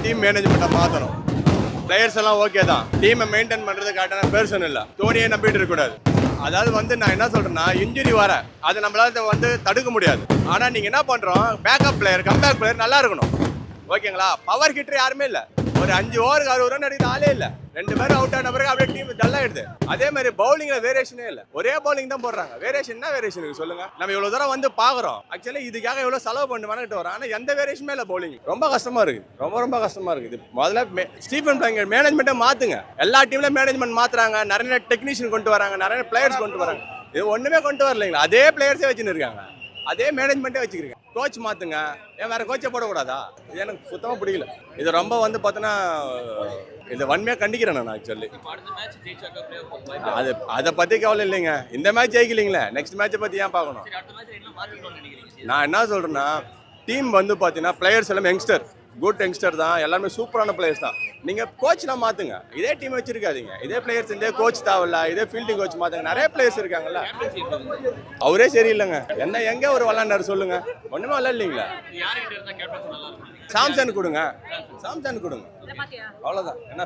Team மேனேஜ்மெண்ட்டை மாற்றணும். Players எல்லாம் okay தான், டீமை மெயின்டைன் பண்ணுறது கரெக்டான பெர்சன் இல்லை. தோனியை நம்பிட்டு இருக்கக்கூடாது. அதாவது நான் என்ன சொல்றேன்னா, இன்ஜுரி வர அதை நம்மளால தடுக்க முடியாது. ஆனால் நீங்கள் என்ன பண்ணுறோம், பேக்கப் பிளேயர் கம்பேக் பிளேயர் நல்லா இருக்கணும். ஓகேங்களா? பவர் ஹிட்டர் யாருமே இல்லை. ஒரு 5 ஓவருக்கு 60 ரன் அடிக்கிற ஆளே இல்லை. 2 பேரும் அவுட் ஆன பிறகு அப்படியே டீம் டல்லாயிடுது. அதே மாதிரி பவுலிங்ல வேரியேஷனே இல்லை. ஒரே பவுலிங் தான் போடுறாங்க. வேரியேஷன் என்ன வேரியேஷன் இருக்கு சொல்லுங்க? நம்ம இவ்வளவு தூரம் பாக்குறோம். ஆக்சுவலி இதுக்காக எவ்வளவு செலவு பண்ணி வந்துட்டு வரோம். ஆனா எந்த வேரியேஷனுமே இல்லை. பவுலிங் ரொம்ப கஷ்டமா இருக்கு. ரொம்ப கஷ்டமா இருக்குது. முதல்ல ஸ்டீஃபன் பிளாங்கர் மேனேஜ்மெண்ட்டை மாத்துங்க. எல்லா டீம்லயும் மேனேஜ்மெண்ட் மாத்துறாங்க. நிறைய டெக்னீஷியன் கொண்டு வராங்க, நிறைய பிளேயர்ஸ் கொண்டு வராங்க. இது ஒண்ணுமே கொண்டு வரலைங்களா? அதே பிளேயர்ஸே வச்சுன்னு இருக்காங்க, அதே மேனேஜ்மெண்ட்டே வச்சுக்கிறீங்க. கோச் மாத்துங்க. ஏன் வேற கோச்சை போடக்கூடாதா? இது எனக்கு சுத்தமாக பிடிக்கல. இது ரொம்ப பார்த்தோன்னா இது வன்மையாக கண்டிக்கிறேன் நான். ஆக்சுவலி அதை பற்றி கவலை இல்லைங்க. இந்த மேட்ச் ஜெயிக்கலிங்களே, நெக்ஸ்ட் மேட்சை பற்றி ஏன் பார்க்கணும்? நான் என்ன சொல்கிறேன்னா, டீம் பார்த்தீங்கன்னா பிளேயர்ஸ் எல்லாம் யங்ஸ்டர், குட் யங்ஸ்டர் தான், எல்லாமே சூப்பரான பிளேயர்ஸ் தான். நீங்கள் கோச்லாம் மாற்றுங்க. இதே டீம் வச்சிருக்காதீங்க. இதே பிளேயர்ஸ், இதே கோச் தேவையில்ல, இதே ஃபீல்டிங் கோச் மாற்றுங்க. நிறைய பிளேயர்ஸ் இருக்காங்கல்ல. அவரே சரியில்லைங்க. எங்கே ஒரு விளாண்டாரு சொல்லுங்க? ஒன்றுமே விளாட்லீங்களா? சாம்சன் கொடுங்க, சாம்சன் கொடுங்க, அவ்வளோதான். என்ன